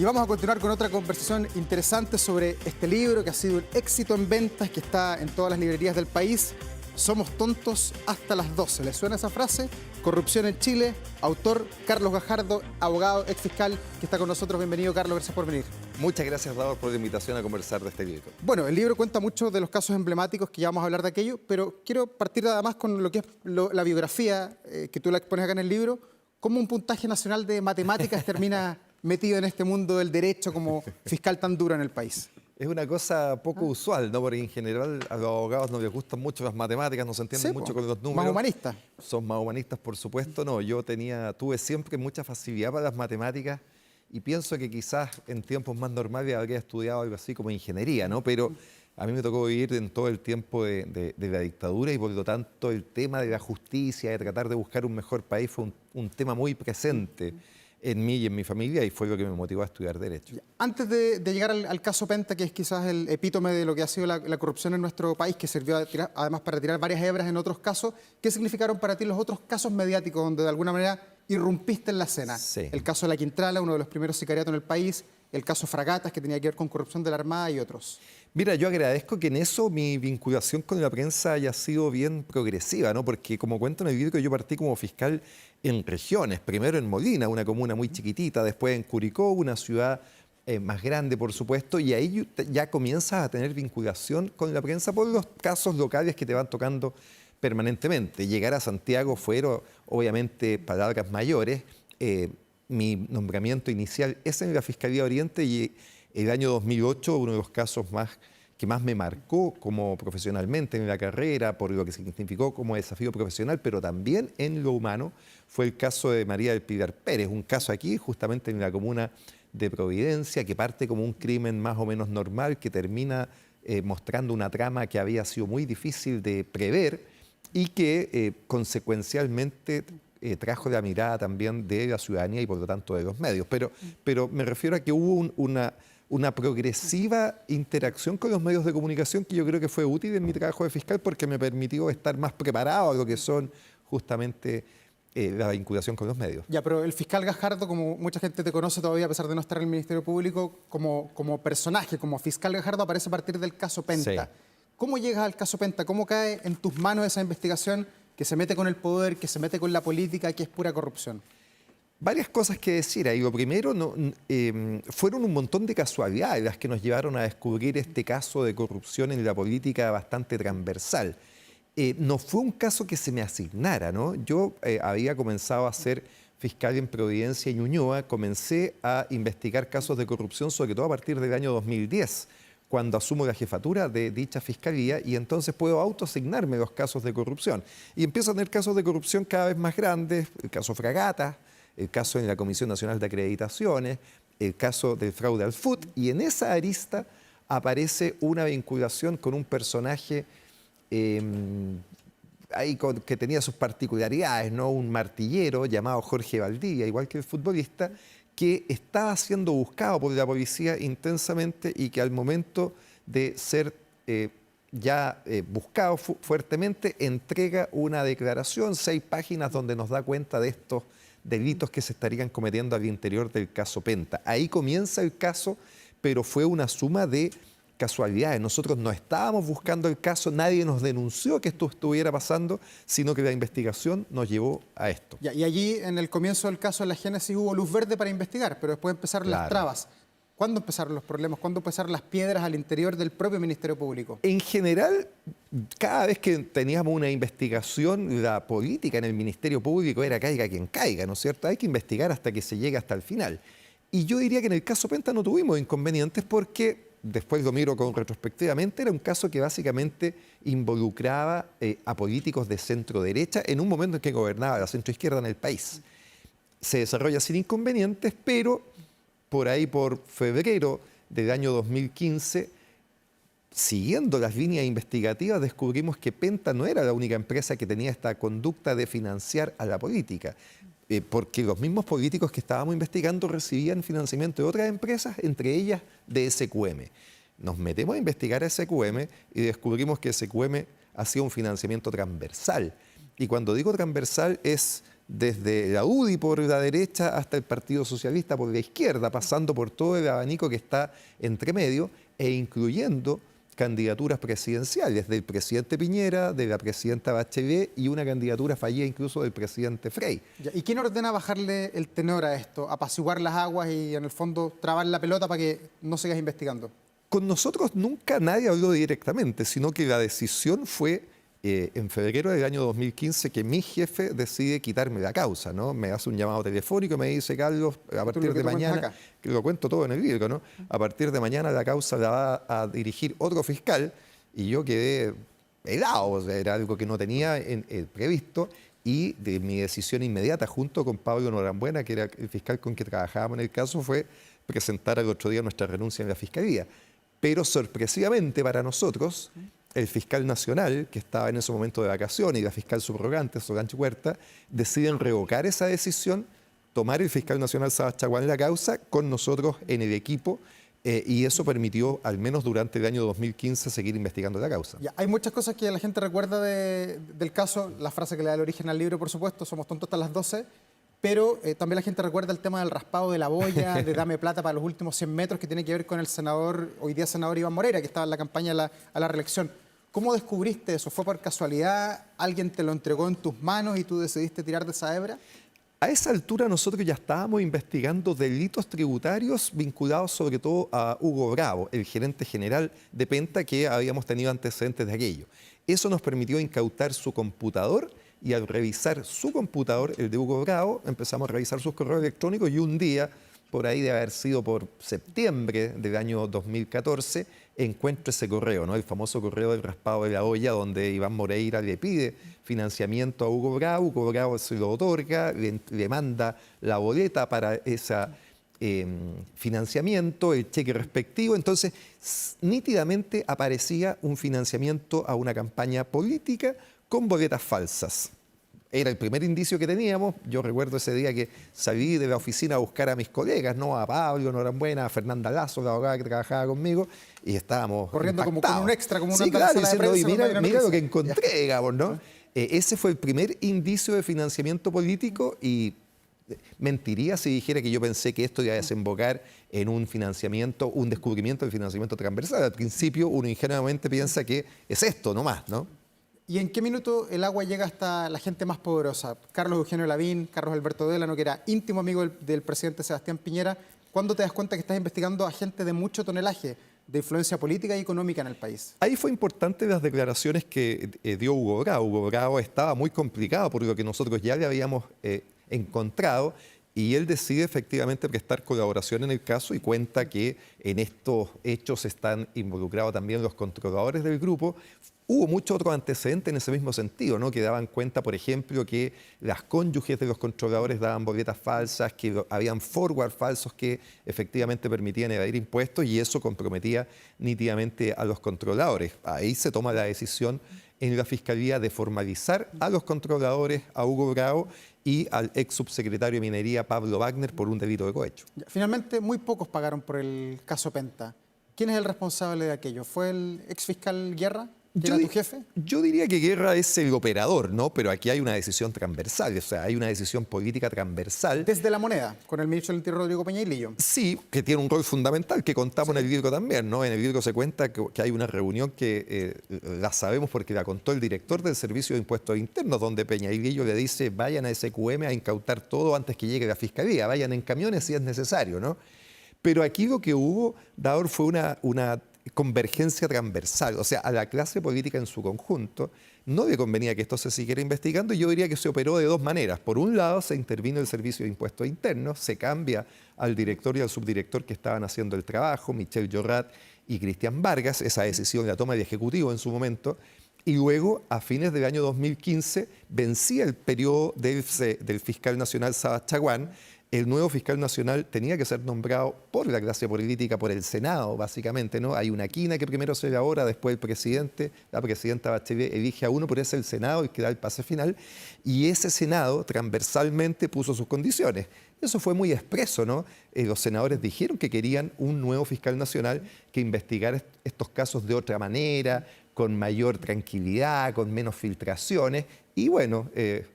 Y vamos a continuar con otra conversación interesante sobre este libro que ha sido un éxito en ventas, que está en todas las librerías del país. Somos tontos hasta las 12. ¿Les suena esa frase? Corrupción en Chile. Autor Carlos Gajardo, abogado, ex fiscal, que está con nosotros. Bienvenido, Carlos. Gracias por venir. Muchas gracias, Davor, por la invitación a conversar de este libro. Bueno, el libro cuenta muchos de los casos emblemáticos, que ya vamos a hablar de aquello, pero quiero partir además con lo que es la biografía que tú la expones acá en el libro. ¿Cómo un puntaje nacional de matemáticas termina metido en este mundo del derecho como fiscal tan duro en el país? Es una cosa poco usual, ¿no? Porque en general a los abogados no les gustan mucho las matemáticas, no se entienden mucho con los números. Más humanistas. Son más humanistas, por supuesto, no. Yo tuve siempre mucha facilidad para las matemáticas y pienso que quizás en tiempos más normales habría estudiado algo así como ingeniería, ¿no? Pero a mí me tocó vivir en todo el tiempo de la dictadura y por lo tanto el tema de la justicia, de tratar de buscar un mejor país fue un tema muy presente en mí y en mi familia, y fue lo que me motivó a estudiar Derecho. Antes de llegar al caso Penta, que es quizás el epítome de lo que ha sido la corrupción en nuestro país, que sirvió además para tirar varias hebras en otros casos, ¿qué significaron para ti los otros casos mediáticos donde de alguna manera irrumpiste en la escena? Sí. El caso de La Quintrala, uno de los primeros sicariatos en el país, el caso Fragatas, que tenía que ver con corrupción de la Armada, y otros. Mira, yo agradezco que en eso mi vinculación con la prensa haya sido bien progresiva, ¿no? Porque como cuento en el libro, yo partí como fiscal en regiones, primero en Molina, una comuna muy chiquitita, después en Curicó, una ciudad más grande, por supuesto, y ahí ya comienzas a tener vinculación con la prensa por los casos locales que te van tocando permanentemente. Llegar a Santiago fueron, obviamente, palabras mayores. Mi nombramiento inicial es en la Fiscalía Oriente y el año 2008, uno de los casos que más me marcó como profesionalmente en la carrera, por lo que significó como desafío profesional, pero también en lo humano, fue el caso de María del Pilar Pérez, un caso aquí justamente en la comuna de Providencia, que parte como un crimen más o menos normal, que termina mostrando una trama que había sido muy difícil de prever y que consecuencialmente trajo la mirada también de la ciudadanía y por lo tanto de los medios. Pero me refiero a que hubo una progresiva interacción con los medios de comunicación que yo creo que fue útil en mi trabajo de fiscal porque me permitió estar más preparado a lo que son justamente la vinculación con los medios. Ya, pero el fiscal Gajardo, como mucha gente te conoce todavía a pesar de no estar en el Ministerio Público, como personaje, como fiscal Gajardo, aparece a partir del caso Penta. Sí. ¿Cómo llegas al caso Penta? ¿Cómo cae en tus manos esa investigación que se mete con el poder, que se mete con la política, que es pura corrupción? Varias cosas que decir ahí. Lo primero, fueron un montón de casualidades las que nos llevaron a descubrir este caso de corrupción en la política bastante transversal. No fue un caso que se me asignara, ¿no? Yo había comenzado a ser fiscal en Providencia y Ñuñoa, comencé a investigar casos de corrupción, sobre todo a partir del año 2010, cuando asumo la jefatura de dicha fiscalía, y entonces puedo autoasignarme los casos de corrupción. Y empiezo a tener casos de corrupción cada vez más grandes, el caso Fragatas, el caso en la Comisión Nacional de Acreditaciones, el caso del fraude al FUT, y en esa arista aparece una vinculación con un personaje que tenía sus particularidades, ¿no? Un martillero llamado Jorge Valdivia, igual que el futbolista, que estaba siendo buscado por la policía intensamente y que al momento de ser buscado fuertemente, entrega una declaración, 6 páginas, donde nos da cuenta de estos delitos que se estarían cometiendo al interior del caso Penta. Ahí comienza el caso, pero fue una suma de casualidades. Nosotros no estábamos buscando el caso, nadie nos denunció que esto estuviera pasando, sino que la investigación nos llevó a esto. Ya, y allí, en el comienzo del caso, en la génesis, hubo luz verde para investigar, pero después empezaron las trabas. ¿Cuándo empezaron los problemas? ¿Cuándo empezaron las piedras al interior del propio Ministerio Público? En general, cada vez que teníamos una investigación, la política en el Ministerio Público era caiga quien caiga, ¿no es cierto? Hay que investigar hasta que se llegue hasta el final. Y yo diría que en el caso Penta no tuvimos inconvenientes porque, después lo miro retrospectivamente, era un caso que básicamente involucraba a políticos de centro-derecha en un momento en que gobernaba la centro-izquierda en el país. Se desarrolla sin inconvenientes, pero por ahí, por febrero del año 2015, siguiendo las líneas investigativas, descubrimos que Penta no era la única empresa que tenía esta conducta de financiar a la política, porque los mismos políticos que estábamos investigando recibían financiamiento de otras empresas, entre ellas de SQM. Nos metemos a investigar a SQM y descubrimos que SQM hacía un financiamiento transversal. Y cuando digo transversal es desde la UDI por la derecha hasta el Partido Socialista por la izquierda, pasando por todo el abanico que está entre medio e incluyendo candidaturas presidenciales del presidente Piñera, de la presidenta Bachelet y una candidatura fallida incluso del presidente Frey. ¿Y quién ordena bajarle el tenor a esto? Apaciguar las aguas y en el fondo trabar la pelota para que no sigas investigando. Con nosotros nunca nadie habló directamente, sino que la decisión fue en febrero del año 2015 que mi jefe decide quitarme la causa, ¿no? Me hace un llamado telefónico, me dice: Carlos, a partir de mañana, que lo cuento todo en el libro, ¿no? A partir de mañana la causa la va a dirigir otro fiscal, y yo quedé helado, o sea, era algo que no tenía previsto, y de mi decisión inmediata, junto con Pablo Norambuena, que era el fiscal con que trabajábamos en el caso, fue presentar al otro día nuestra renuncia en la fiscalía. Pero sorpresivamente para nosotros, el fiscal nacional, que estaba en ese momento de vacaciones, y la fiscal subrogante, Solange Huerta, deciden revocar esa decisión, tomar el fiscal nacional Sabas Chaguán la causa con nosotros en el equipo, y eso permitió, al menos durante el año 2015, seguir investigando la causa. Ya, hay muchas cosas que la gente recuerda del caso, la frase que le da el origen al libro, por supuesto, somos tontos hasta las 12, pero también la gente recuerda el tema del raspado de la boya, de dame plata para los últimos 100 metros, que tiene que ver con el senador, hoy día senador Iván Moreira, que estaba en la campaña a la reelección. ¿Cómo descubriste eso? ¿Fue por casualidad? ¿Alguien te lo entregó en tus manos y tú decidiste tirar de esa hebra? A esa altura nosotros ya estábamos investigando delitos tributarios vinculados sobre todo a Hugo Bravo, el gerente general de Penta, que habíamos tenido antecedentes de aquello. Eso nos permitió incautar su computador, y al revisar su computador, el de Hugo Bravo, empezamos a revisar sus correos electrónicos, y un día, por ahí de haber sido por septiembre del año 2014, encuentro ese correo, ¿no? El famoso correo del raspado de la olla, donde Iván Moreira le pide financiamiento a Hugo Bravo se lo otorga, le manda la boleta para ese financiamiento, el cheque respectivo. Entonces, nítidamente aparecía un financiamiento a una campaña política con boletas falsas. Era el primer indicio que teníamos. Yo recuerdo ese día que salí de la oficina a buscar a mis colegas, ¿no? A Pablo Norambuena, a Fernanda Lazo, la abogada que trabajaba conmigo, y estábamos corriendo como con un extra, como una sí, claro, diciendo: mira lo que encontré, ya, digamos, ¿no? Ese fue el primer indicio de financiamiento político, y mentiría si dijera que yo pensé que esto iba a desembocar en un financiamiento, un descubrimiento del financiamiento transversal. Al principio uno ingenuamente piensa que es esto nomás, ¿no? ¿Y en qué minuto el agua llega hasta la gente más poderosa? Carlos Eugenio Lavín, Carlos Alberto Delano, que era íntimo amigo del presidente Sebastián Piñera. ¿Cuándo te das cuenta que estás investigando a gente de mucho tonelaje, de influencia política y económica en el país? Ahí fue importante las declaraciones que dio Hugo Bravo. Hugo Bravo estaba muy complicado por lo que nosotros ya le habíamos encontrado, y él decide efectivamente prestar colaboración en el caso, y cuenta que en estos hechos están involucrados también los controladores del grupo. Hubo muchos otros antecedentes en ese mismo sentido, ¿no? Que daban cuenta, por ejemplo, que las cónyuges de los controladores daban boletas falsas, que habían forward falsos que efectivamente permitían evadir impuestos, y eso comprometía nítidamente a los controladores. Ahí se toma la decisión en la Fiscalía de formalizar a los controladores, a Hugo Bravo y al ex subsecretario de Minería, Pablo Wagner, por un delito de cohecho. Finalmente, muy pocos pagaron por el caso Penta. ¿Quién es el responsable de aquello? ¿Fue el ex fiscal Guerra? ¿Era tu jefe? Yo diría que Guerra es el operador, ¿no? Pero aquí hay una decisión transversal, o sea, hay una decisión política transversal. Desde La Moneda, con el ministro del Interior Rodrigo Peñailillo. Sí, que tiene un rol fundamental que contamos en el libro también, ¿no? En el libro se cuenta que hay una reunión que la sabemos porque la contó el director del Servicio de Impuestos Internos, donde Peñailillo le dice: vayan a SQM a incautar todo antes que llegue la Fiscalía, vayan en camiones si es necesario, ¿no? Pero aquí lo que hubo, Daor, fue una convergencia transversal, o sea, a la clase política en su conjunto no le convenía que esto se siguiera investigando, y yo diría que se operó de dos maneras. Por un lado, se intervino el Servicio de Impuestos Internos, se cambia al director y al subdirector que estaban haciendo el trabajo, Michelle Llorrat y Cristian Vargas. Esa decisión la toma el Ejecutivo en su momento, y luego, a fines del año 2015, vencía el periodo del fiscal nacional Sabas Chaguán. El nuevo fiscal nacional tenía que ser nombrado por la clase política, por el Senado, básicamente, ¿no? Hay una quina que primero se elabora, después el presidente, la presidenta Bachelet elige a uno, pero es el Senado el que da el pase final, y ese Senado transversalmente puso sus condiciones. Eso fue muy expreso, ¿no? Los senadores dijeron que querían un nuevo fiscal nacional que investigara estos casos de otra manera, con mayor tranquilidad, con menos filtraciones. Y bueno,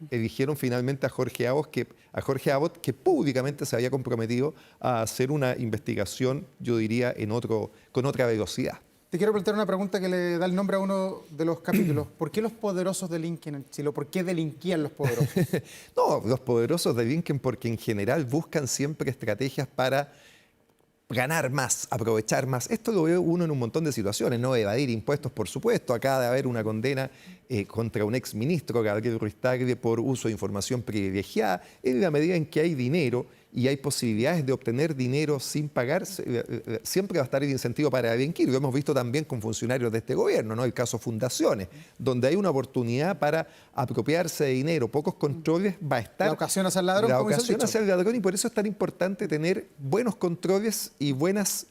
eligieron finalmente a Jorge Abbott, que públicamente se había comprometido a hacer una investigación, yo diría, con otra velocidad. Te quiero plantear una pregunta que le da el nombre a uno de los capítulos. ¿Por qué los poderosos delinquen en Chile? ¿Por qué delinquían los poderosos? No, los poderosos delinquen porque en general buscan siempre estrategias para ganar más, aprovechar más. Esto lo ve uno en un montón de situaciones, ¿no? Evadir impuestos, por supuesto. Acaba de haber una condena contra un exministro, Gabriel Ruiz Tagle, por uso de información privilegiada. En la medida en que hay dinero y hay posibilidades de obtener dinero sin pagar, siempre va a estar el incentivo para delinquir. Lo hemos visto también con funcionarios de este gobierno, ¿no? El caso Fundaciones, donde hay una oportunidad para apropiarse de dinero, pocos controles, va a estar... La ocasión hacia el ladrón, La como dice el ocasión dicho. hacia el ladrón, y por eso es tan importante tener buenos controles y buenas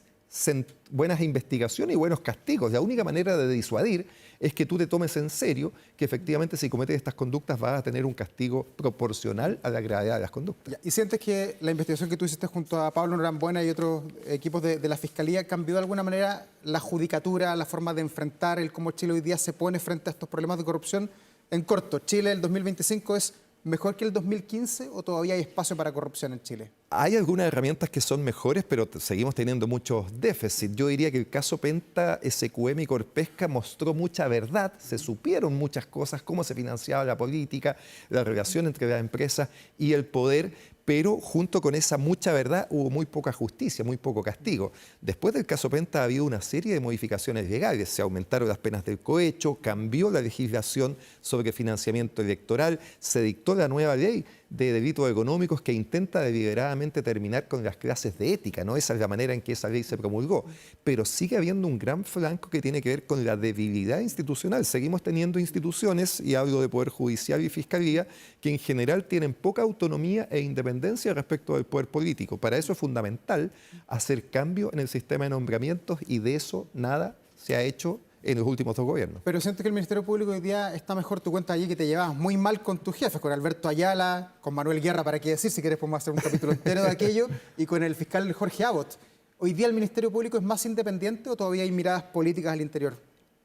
investigaciones y buenos castigos. La única manera de disuadir es que tú te tomes en serio que efectivamente si cometes estas conductas vas a tener un castigo proporcional a la gravedad de las conductas. Ya, ¿y sientes que la investigación que tú hiciste junto a Pablo Norambuena y otros equipos de la Fiscalía cambió de alguna manera la judicatura, la forma de enfrentar el cómo Chile hoy día se pone frente a estos problemas de corrupción? En corto, ¿Chile del 2025 es mejor que el 2015 o todavía hay espacio para corrupción en Chile? Hay algunas herramientas que son mejores, pero seguimos teniendo muchos déficits. Yo diría que el caso Penta, SQM y Corpesca mostró mucha verdad, se supieron muchas cosas, cómo se financiaba la política, la relación entre las empresas y el poder, pero junto con esa mucha verdad hubo muy poca justicia, muy poco castigo. Después del caso Penta ha habido una serie de modificaciones legales, se aumentaron las penas del cohecho, cambió la legislación sobre financiamiento electoral, se dictó la nueva ley de delitos económicos que intenta deliberadamente terminar con las clases de ética, ¿no? Esa es la manera en que esa ley se promulgó. Pero sigue habiendo un gran flanco que tiene que ver con la debilidad institucional. Seguimos teniendo instituciones, y hablo de Poder Judicial y Fiscalía, que en general tienen poca autonomía e independencia respecto del poder político. Para eso es fundamental hacer cambio en el sistema de nombramientos, y de eso nada se ha hecho en los últimos 2 gobiernos. Pero siento que el Ministerio Público hoy día está mejor. Tu cuenta allí que te llevabas muy mal con tus jefes, con Alberto Ayala, con Manuel Guerra, para qué decir, si quieres podemos hacer un capítulo entero de aquello, y con el fiscal Jorge Abbott. ¿Hoy día el Ministerio Público es más independiente o todavía hay miradas políticas al interior?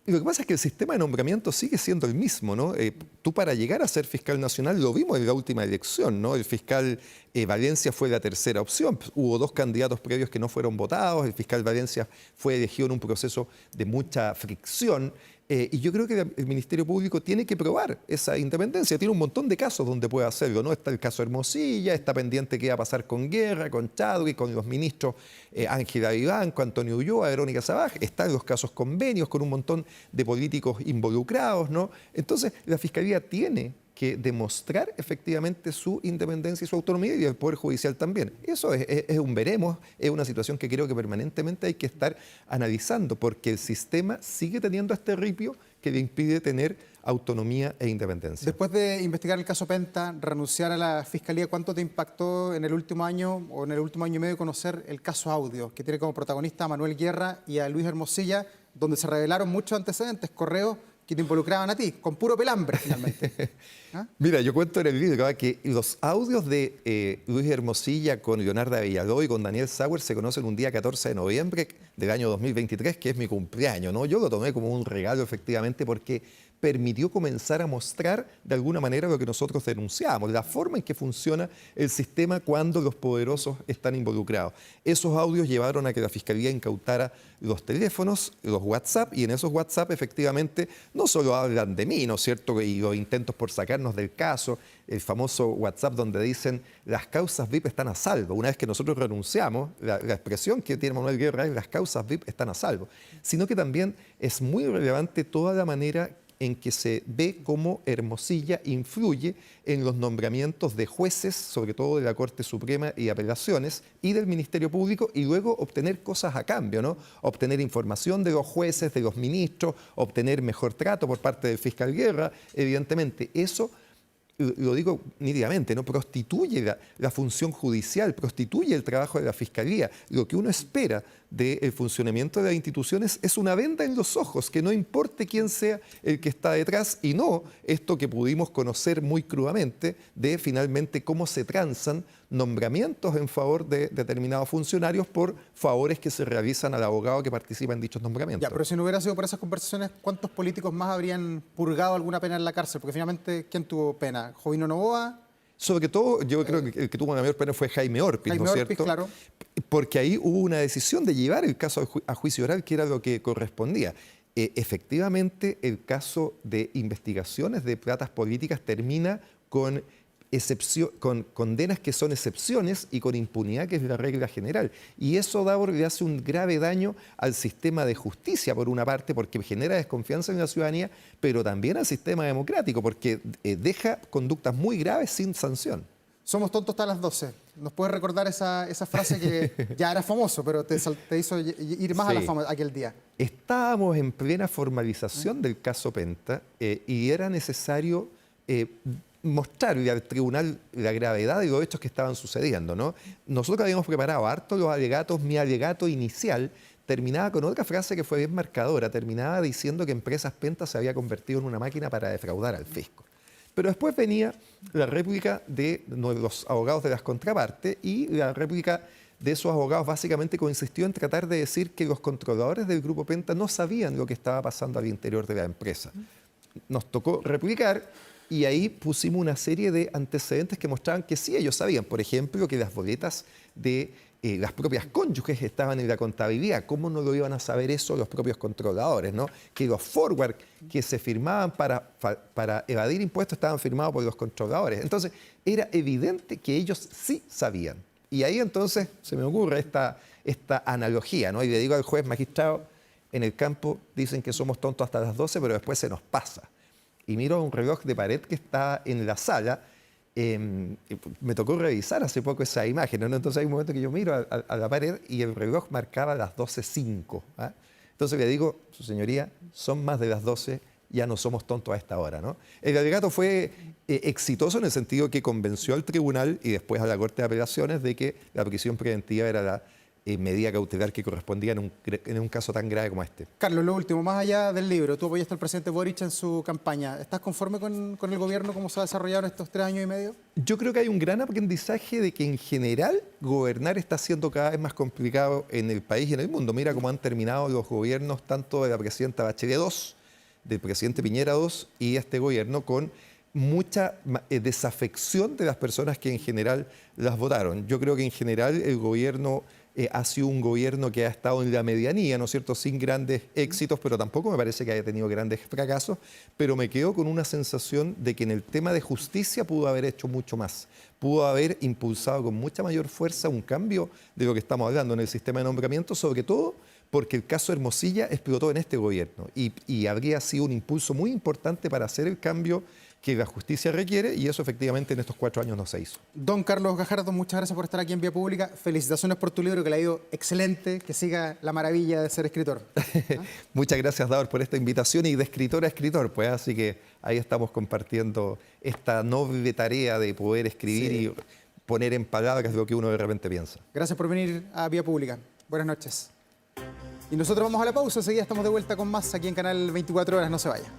Y lo que pasa es que el sistema de nombramiento sigue siendo el mismo, ¿no? Tú para llegar a ser fiscal nacional, lo vimos en la última elección, ¿no? El fiscal Valencia fue la tercera opción. Hubo 2 candidatos previos que no fueron votados. El fiscal Valencia fue elegido en un proceso de mucha fricción. Y yo creo que el Ministerio Público tiene que probar esa independencia. Tiene un montón de casos donde puede hacerlo, ¿no? Está el caso Hermosilla, está pendiente qué va a pasar con Guerra, con Chadwick, con los ministros Ángela Vivanco, Antonio Ulloa, Verónica Sabaj. Están los casos convenios con un montón de políticos involucrados, ¿no? Entonces, la Fiscalía tiene que demostrar efectivamente su independencia y su autonomía, y el Poder Judicial también. Eso es un veremos, es una situación que creo que permanentemente hay que estar analizando, porque el sistema sigue teniendo este ripio que le impide tener autonomía e independencia. Después de investigar el caso Penta, renunciar a la Fiscalía, ¿cuánto te impactó en el último año o en el último año y medio conocer el caso Audio, que tiene como protagonista a Manuel Guerra y a Luis Hermosilla, donde se revelaron muchos antecedentes, correos que te involucraban a ti, con puro pelambre finalmente? ¿Ah? Mira, yo cuento en el libro que los audios de Luis Hermosilla con Leonardo Villalobos y con Daniel Sauer se conocen un día 14 de noviembre del año 2023, que es mi cumpleaños, ¿no? Yo lo tomé como un regalo, efectivamente, porque permitió comenzar a mostrar de alguna manera lo que nosotros denunciamos, la forma en que funciona el sistema cuando los poderosos están involucrados. Esos audios llevaron a que la Fiscalía incautara los teléfonos, los WhatsApp, y en esos WhatsApp efectivamente no solo hablan de mí, ¿no es cierto?, y los intentos por sacarnos del caso, el famoso WhatsApp donde dicen las causas VIP están a salvo. Una vez que nosotros renunciamos, la expresión que tiene Manuel Guerra es las causas VIP están a salvo, sino que también es muy relevante toda la manera en que se ve cómo Hermosilla influye en los nombramientos de jueces, sobre todo de la Corte Suprema y Apelaciones, y del Ministerio Público, y luego obtener cosas a cambio, ¿no? Obtener información de los jueces, de los ministros, obtener mejor trato por parte del fiscal Guerra. Evidentemente, eso lo digo nítidamente, ¿no? Prostituye la función judicial, prostituye el trabajo de la Fiscalía. Lo que uno espera del funcionamiento de las instituciones es una venda en los ojos, que no importe quién sea el que está detrás, y no esto que pudimos conocer muy crudamente de finalmente cómo se transan nombramientos en favor de determinados funcionarios por favores que se realizan al abogado que participa en dichos nombramientos. Ya, pero si no hubiera sido por esas conversaciones, ¿cuántos políticos más habrían purgado alguna pena en la cárcel? Porque finalmente, ¿quién tuvo pena? ¿Jovino Novoa? Sobre todo, yo creo que el que tuvo una mayor pena fue Jaime Orpiz, ¿no es cierto? Claro. Porque ahí hubo una decisión de llevar el caso a juicio oral, que era lo que correspondía. Efectivamente, el caso de investigaciones de platas políticas termina con condenas que son excepciones y con impunidad, que es la regla general. Y eso, Davor, le hace un grave daño al sistema de justicia, por una parte, porque genera desconfianza en la ciudadanía, pero también al sistema democrático, porque deja conductas muy graves sin sanción. Somos tontos hasta las 12. ¿Nos puedes recordar esa frase que ya era famoso, pero te hizo ir más a la fama aquel día? Estábamos en plena formalización del caso Penta y era necesario mostrarle al tribunal la gravedad de los hechos que estaban sucediendo, ¿no? Nosotros habíamos preparado harto los alegatos. Mi alegato inicial terminaba con otra frase que fue bien marcadora. Terminaba diciendo que Empresas Penta se había convertido en una máquina para defraudar al fisco. Pero después venía la réplica de los abogados de las contrapartes, y la réplica de esos abogados básicamente consistió en tratar de decir que los controladores del Grupo Penta no sabían lo que estaba pasando al interior de la empresa. Nos tocó replicar, y ahí pusimos una serie de antecedentes que mostraban que sí, ellos sabían. Por ejemplo, que las boletas de las propias cónyuges estaban en la contabilidad. ¿Cómo no lo iban a saber eso los propios controladores, ¿no? Que los forward que se firmaban para evadir impuestos estaban firmados por los controladores. Entonces, era evidente que ellos sí sabían. Y ahí entonces se me ocurre esta analogía, ¿no? Y le digo al juez: magistrado, en el campo dicen que somos tontos hasta las 12, pero después se nos pasa. Y miro un reloj de pared que está en la sala. Me tocó revisar hace poco esa imagen, ¿no? Entonces hay un momento que yo miro a la pared y el reloj marcaba las 12:05. ¿Ah? Entonces le digo: su señoría, son más de las 12, ya no somos tontos a esta hora, ¿no? El alegato fue exitoso en el sentido que convenció al tribunal y después a la Corte de Apelaciones de que la prisión preventiva era la medida cautelar que correspondía en un caso tan grave como este. Carlos, lo último, más allá del libro, tú apoyaste al presidente Boric en su campaña. ¿Estás conforme con el gobierno, cómo se ha desarrollado en estos 3 años y medio? Yo creo que hay un gran aprendizaje de que en general gobernar está siendo cada vez más complicado en el país y en el mundo. Mira cómo han terminado los gobiernos tanto de la presidenta Bachelet II, del presidente Piñera II y este gobierno, con mucha desafección de las personas que en general las votaron. Yo creo que en general el gobierno ha sido un gobierno que ha estado en la medianía, ¿no es cierto?, sin grandes éxitos, pero tampoco me parece que haya tenido grandes fracasos, pero me quedo con una sensación de que en el tema de justicia pudo haber hecho mucho más, pudo haber impulsado con mucha mayor fuerza un cambio de lo que estamos hablando en el sistema de nombramiento, sobre todo porque el caso Hermosilla explotó en este gobierno y habría sido un impulso muy importante para hacer el cambio que la justicia requiere, y eso efectivamente en estos 4 años no se hizo. Don Carlos Gajardo, muchas gracias por estar aquí en Vía Pública. Felicitaciones por tu libro, que le ha ido excelente, que siga la maravilla de ser escritor. ¿Ah? Muchas gracias, Davor, por esta invitación, y de escritor a escritor, pues, así que ahí estamos compartiendo esta noble tarea de poder escribir y poner en palabras lo que uno de repente piensa. Gracias por venir a Vía Pública. Buenas noches. Y nosotros vamos a la pausa, enseguida estamos de vuelta con más aquí en Canal 24 Horas, no se vaya.